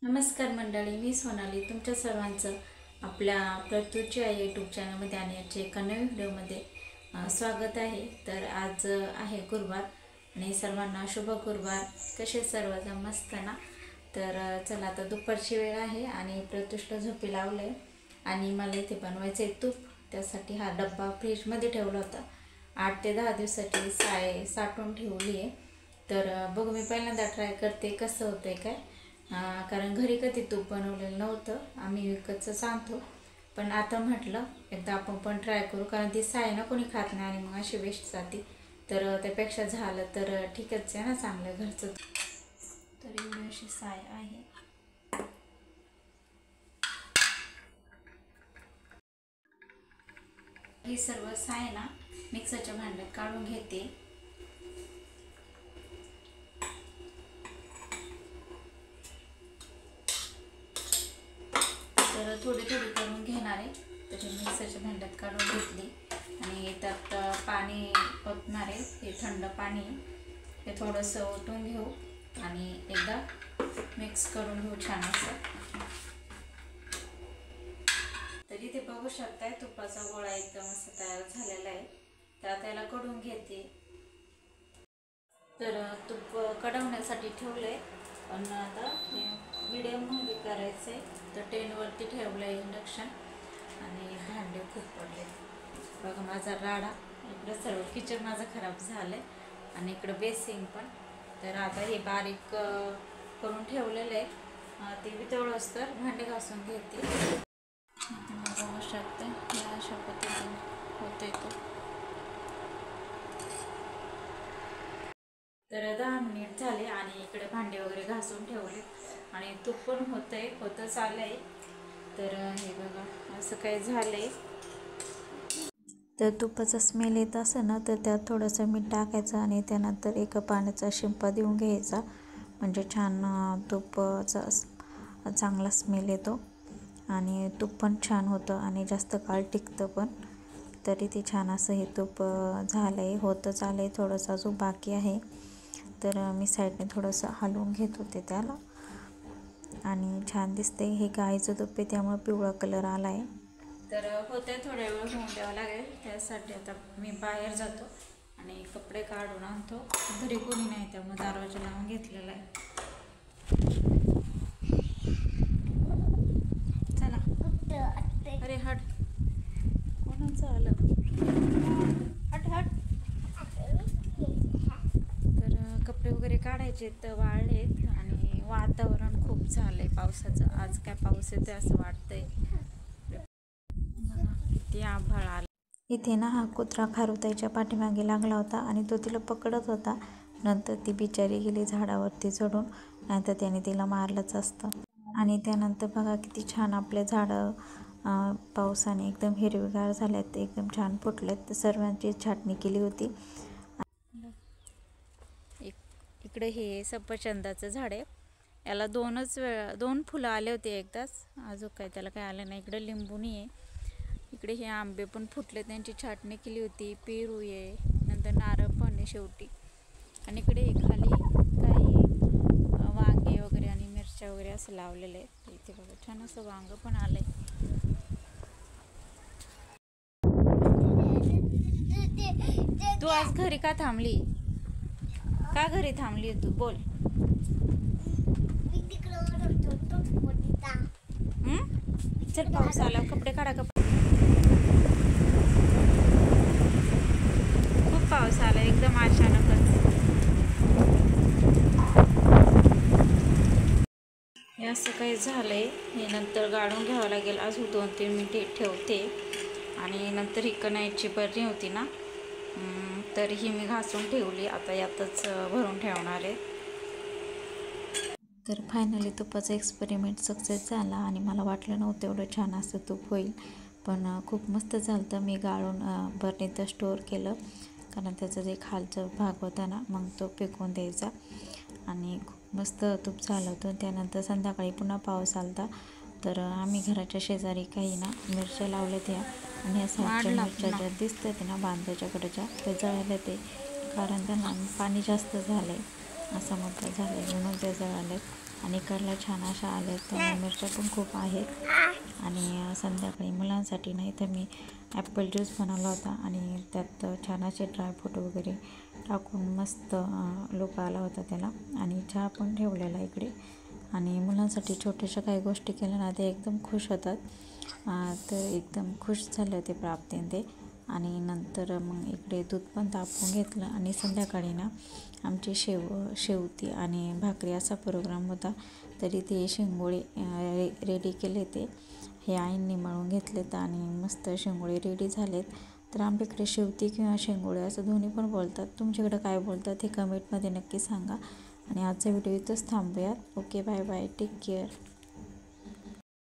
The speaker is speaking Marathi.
नमस्कार मंडळी, मी सोनाली तुमच्या सर्वांचं आपल्या प्रत्यूची आई यूट्यूब चॅनलमध्ये आणि याच्या एका नवीन व्हिडिओमध्ये स्वागत आहे। तर आज आहे गुरुवार आणि सर्वांना शुभ गुरुवार। कसे सर्वजण मस्त ना? तर चला आता दुपारची वेळ आहे आणि प्रत्यूषला झोपी लावले आणि मला इथे बनवायचे तूप। त्यासाठी हा डब्बा फ्रीजमध्ये ठेवला होता। 8 ते 10 दिवसाची साय साठवून ठेवली आहे। तर बघू, मी पहिल्यांदा ट्राय करते कसं होतंय काय। कारण घरी कधी तूप बनवलेलं नव्हतं, आम्ही विकतच आणतो। पण आता म्हटलं एकदा आपण पण ट्राय करू, कारण ती साय ना कोणी खात नाही आणि मग अशी वेस्ट जाते। तर त्यापेक्षा झालं तर ठीकच आहे ना, चांगलं घरचं। तर एवढी अशी साय आहे। ही सर्व साय ना मिक्सरच्या भांड्यात काढून घेते। तर थोडी थोडी करून घेणार आहे। तर मिक्सरच्या भांड्यात काढून घेतली आणि त्यात पाणी ओतणार आहे। हे थंड पाणी, हे थोडंसं ओतून घेऊ आणि एकदा मिक्स करून घेऊ छान असं। तर इथे बघू शकताय तुपाचा गोळा एकदम असा तयार झालेला आहे। तर त्याला कडून घेते। तर तूप कढवण्यासाठी ठेवले, पण आता हे मीडियम मध्ये करायचे। तर 10 वरती ठेवलंय इंडक्शन आणि भांडे खूप पडले बघा। माझा राडा इकडे सर्व किचन माझं खराब झालंय आणि इकडे बेसिंग पण। तर आता हे बारीक करून ठेवलेलं आहे, ते वितळस तर भांडे घासून घेते। बघू शकते अशा पद्धतीने होतंय तो। तर 10 मिनिट झाले आणि इकडे भांडे वगैरे घासून ठेवले आणि तूप पण होतच आलंय। तर हे बघा असं काही झालंय। तर तुपाचा स्मेल येत असेल ना, तर त्यात थोडंसं मीठ टाकायचं आणि त्यानंतर एका पाण्याचा शिंपा देऊन घ्यायचा, म्हणजे छान तुपाचा चांगला स्मेल येतो आणि तूप पण छान होतं आणि जास्त काळ टिकतं पण। तरी ते छान असं हे तूप झालंय, होतच आलंय, थोडंसं अजून बाकी आहे। तर मी साईडने थोडंसं हलवून घेत होते त्याला आणि छान दिसते। हे गाईचं तूप आहे त्यामुळे पिवळा कलर आला आहे। तर होते थोड्या वेळ होऊन द्यावं लागेल, त्यासाठी आता मी बाहेर जातो आणि कपडे काढून आणतो। घरी कोणी नाही त्यामुळे दरवाजा लावून घेतलेला आहे। चला, अरे हट, कोणाचं आलं? हट हट। तर कपडे वगैरे काढायचे तर वाळलेत आणि वातावरण खूप झालंय पावसाचं। आज काय पाऊस येतोय असं वाटतंय, किती आभाळ आलं। इथे ना हा कुत्रा खारुताईच्या पाठीमागे लागला होता आणि तो तिला पकडत होता। नंतर ती बिचारी गेली झाडावरती चढून, नाहीतर त्याने तिला मारलंच असतं। आणि त्यानंतर बघा किती छान आपले झाडं पावसाने एकदम हिरवेगार झालेत, एकदम छान फुटलेत। तर सर्वांची छाटणी केली होती। इकडे हे सफरचंदाचं झाड आहे, याला दोन फुलं आले होते एकदाच, अजून काय त्याला काय आलं नाही। इकडे लिंबूनी आहे, इकडे हे आंबे पण फुटले, त्यांची छाटणी केली होती। पेरू आहे, नंतर नारळ पण आहे शेवटी। आणि इकडे खाली काही वांगे वगैरे आणि मिरच्या वगैरे असं लावलेलं आहे। इथे बघा छान असं वांग पण आलंय। तू आज घरी का थांबली? का घरी थांबली तू? बोल। चल, पाऊस आला, कपडे काढा। खूप पाऊस आला एकदम अचानकच। हे असं काही झालंय, हे नंतर गाळून घ्यावं लागेल। अजून 2-3 मिनिटे ठेवते आणि नंतर ही कणाईची बरणी होती ना, तर ही मी घासून ठेवली, आता यातच भरून ठेवणार आहे। तर फायनली तुपाचा एक्सपेरिमेंट सक्सेस झाला आणि मला वाटलं नव्हतं एवढं छान असं तूप होईल, पण खूप मस्त झालं। तर मी गाळून बरणीत स्टोअर केलं, कारण त्याचा जे खालचा भाग होता ना, मग तो फेकून द्यायचा आणि खूप मस्त तूप झालं होतं। त्यानंतर संध्याकाळी पुन्हा पाऊस आलता, तर आम्ही घराच्या शेजारी काही ना मिरच्या लावल्या त्या, आणि या साईडच्या मिरच्या ज्या दिसतात ना बांधाच्याकडच्या, त्या जळाल्या ते, कारण त्यांना पाणी जास्त झालं आहे असं म्हटलं झालं म्हणून त्या जळाल्यात। आणि कडला छान अशा आल्या त्या मिरच्या पण खूप आहेत. आणि संध्याकाळी मुलांसाठी नाही तर मी ॲपल ज्यूस बनवला होता आणि त्यात छान असे ड्रायफ्रूट वगैरे टाकून मस्त लुक आला होता त्याला. आणि चहा पण ठेवलेला इकडे. आणि मुलांसाठी छोट्याशा काही गोष्टी केल्या ना ते एकदम खुश होतात. तर एकदम खुश झाले होते प्राप्तीने ते. आणि नंतर मग इकडे दूध पण तापवून घेतलं आणि संध्याकाळी ना आमची शेवती आणि भाकरी असा प्रोग्राम होता. तरी ते शेंगोळे रेडी केले ते हे आईंनी मळून घेतलेत आणि मस्त शेंगोळे रेडी झालेत. तर आमच्याकडे शेवती किंवा शेंगोळे असं दोन्ही पण बोलतात. तुमच्याकडे काय बोलतात हे कमेंटमध्ये नक्की सांगा. आणि आजचा व्हिडिओ इथंच थांबूयात. Okay, bye bye, take care.